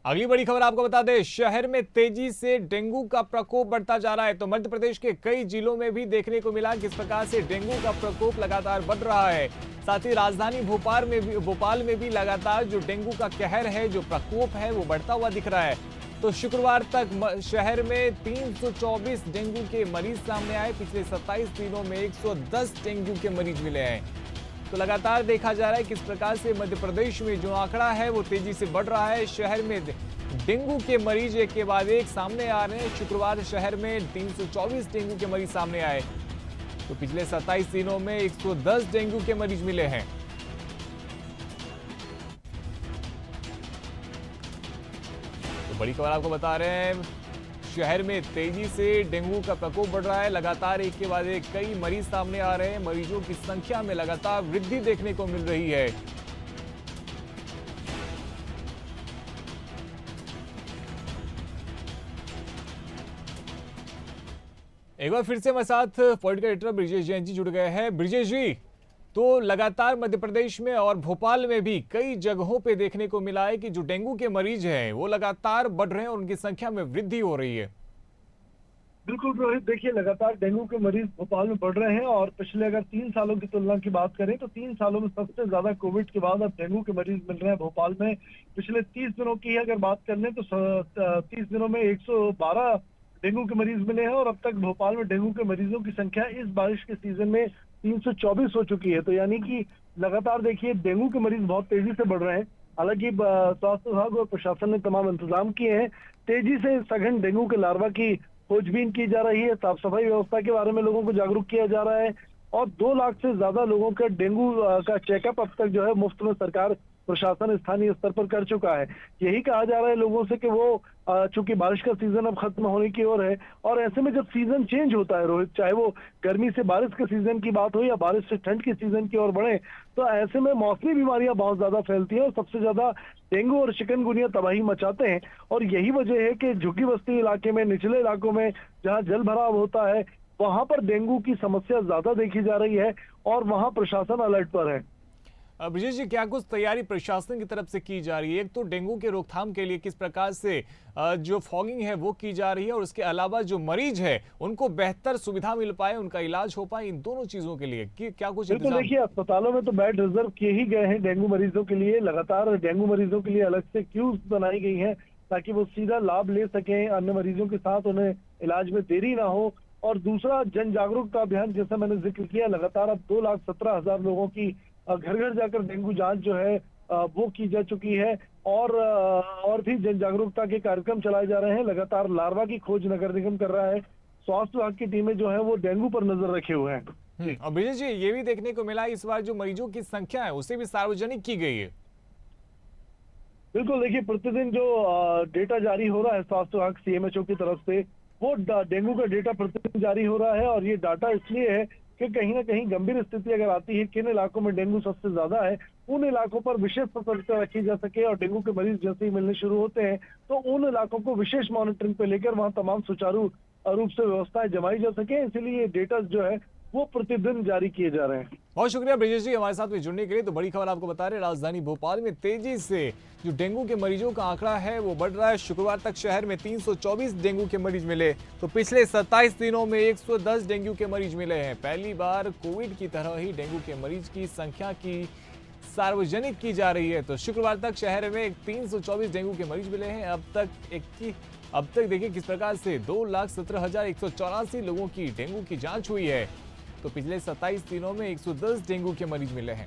अगली बड़ी खबर आपको बता दें, शहर में तेजी से डेंगू का प्रकोप बढ़ता जा रहा है। तो मध्य प्रदेश के कई जिलों में भी देखने को मिला किस प्रकार से डेंगू का प्रकोप लगातार बढ़ रहा है। साथ ही राजधानी भोपाल में भी लगातार जो डेंगू का कहर है, जो प्रकोप है, वो बढ़ता हुआ दिख रहा है। तो शुक्रवार तक शहर में 324 डेंगू के मरीज सामने आए। पिछले 27 दिनों में 110 डेंगू के मरीज मिले हैं। तो लगातार देखा जा रहा है किस प्रकार से मध्य प्रदेश में जो आंकड़ा है वो तेजी से बढ़ रहा है। शहर में डेंगू के मरीज एक के बाद एक सामने आ रहे हैं। शुक्रवार शहर में 324 डेंगू के मरीज सामने आए। तो पिछले 27 दिनों में 110 डेंगू के मरीज मिले हैं। तो बड़ी खबर आपको बता रहे हैं, शहर में तेजी से डेंगू का प्रकोप बढ़ रहा है। लगातार एक के बाद एक कई मरीज सामने आ रहे हैं। मरीजों की संख्या में लगातार वृद्धि देखने को मिल रही है। एक बार फिर से हमारे साथ पॉलिटिकल एडिटर ब्रिजेश जैन जी जुड़ गए हैं। ब्रिजेश जी, तो लगातार मध्य प्रदेश में और भोपाल में भी कई जगहों पे देखने को मिला है कि जो डेंगू के मरीज हैं वो लगातार बढ़ रहे हैं और उनकी संख्या में वृद्धि हो रही है। बिल्कुल रोहित, देखिए लगातार डेंगू के मरीज भोपाल में बढ़ रहे हैं और पिछले अगर 3 सालों की तुलना की बात करें तो 3 सालों में सबसे ज्यादा कोविड के बाद अब डेंगू के मरीज मिल रहे हैं भोपाल में। पिछले 30 दिनों की अगर बात कर लें तो 30 दिनों में 112 डेंगू के मरीज मिले हैं और अब तक भोपाल में डेंगू के मरीजों की संख्या इस बारिश के सीजन में 324 हो चुकी है। तो यानी कि लगातार देखिए डेंगू के मरीज बहुत तेजी से बढ़ रहे हैं। हालांकि स्वास्थ्य विभाग और प्रशासन ने तमाम इंतजाम किए हैं। तेजी से सघन डेंगू के लार्वा की खोजबीन की जा रही है। साफ सफाई व्यवस्था के बारे में लोगों को जागरूक किया जा रहा है और 2 लाख से ज्यादा लोगों का डेंगू का चेकअप अब तक जो है मुफ्त में सरकार प्रशासन स्थानीय स्तर पर कर चुका है। यही कहा जा रहा है लोगों से कि वो चूंकि बारिश का सीजन अब खत्म होने की ओर है और ऐसे में जब सीजन चेंज होता है रोहित, चाहे वो गर्मी से बारिश के सीजन की बात हो या बारिश से ठंड के सीजन की ओर बढ़े, तो ऐसे में मौसमी बीमारियां बहुत ज्यादा फैलती हैं और सबसे ज्यादा डेंगू और चिकनगुनिया तबाही मचाते हैं। और यही वजह है कि झुग्गी बस्ती इलाके में, निचले इलाकों में जहाँ जल भराव होता है, वहां पर डेंगू की समस्या ज्यादा देखी जा रही है और वहां प्रशासन अलर्ट पर है। ब्रिजेश जी, क्या कुछ तैयारी प्रशासन की तरफ से की जा रही है? एक तो डेंगू के रोकथाम के लिए किस प्रकार से जो फॉगिंग है वो की जा रही है और उसके अलावा जो मरीज है उनको बेहतर सुविधा मिल पाए, उनका इलाज हो पाए, इन दोनों चीजों के लिए क्या कुछ बिल्कुल, देखिए अस्पतालों में तो बेड रिजर्व किए ही गए हैं डेंगू मरीजों के लिए। लगातार डेंगू मरीजों के लिए अलग से क्यूज बनाई गई है ताकि वो सीधा लाभ ले सकें, अन्य मरीजों के साथ उन्हें इलाज में देरी ना हो। और दूसरा, जन जागरूकता अभियान जैसा मैंने जिक्र किया, लगातार अब 2,17,000 लोगों की घर घर जाकर डेंगू जांच जो है वो की जा चुकी है और भी जन जागरूकता के कार्यक्रम चलाए जा रहे हैं। लगातार लार्वा की खोज नगर निगम कर रहा है। स्वास्थ्य विभाग की टीमें जो है वो डेंगू पर नजर रखे हुए हैं। और विजय जी, ये भी देखने को मिला इस बार जो मरीजों की संख्या है उसे भी सार्वजनिक की गई है। बिल्कुल, देखिए प्रतिदिन जो डेटा जारी हो रहा है स्वास्थ्य विभाग सीएमएचओ की तरफ से, वो डेंगू का डेटा प्रतिदिन जारी हो रहा है। और ये डाटा इसलिए है कि कहीं ना कहीं गंभीर स्थिति अगर आती है, किन इलाकों में डेंगू सबसे ज्यादा है, उन इलाकों पर विशेष सतर्कता रखी जा सके और डेंगू के मरीज जैसे ही मिलने शुरू होते हैं तो उन इलाकों को विशेष मॉनिटरिंग पे लेकर वहां तमाम सुचारू रूप से व्यवस्थाएं जमाई जा सके। इसीलिए डेटा जो है वो प्रतिदिन जारी किए जा रहे हैं। बहुत शुक्रिया ब्रिजेश जी हमारे साथ में जुड़ने के लिए। तो बड़ी खबर आपको बता रहे, राजधानी भोपाल में तेजी से जो डेंगू के मरीजों का आंकड़ा है वो बढ़ रहा है। शुक्रवार तक शहर में 324 डेंगू के मरीज मिले। तो पिछले 27 दिनों में 110 डेंगू के मरीज मिले हैं। पहली बार कोविड की तरह ही डेंगू के मरीज की संख्या की सार्वजनिक की जा रही है। तो शुक्रवार तक शहर में 324 डेंगू के मरीज मिले हैं। अब तक देखिए किस प्रकार से 2,17,184 लोगों की डेंगू की जांच हुई है। तो पिछले 27 दिनों में 110 डेंगू के मरीज मिले हैं।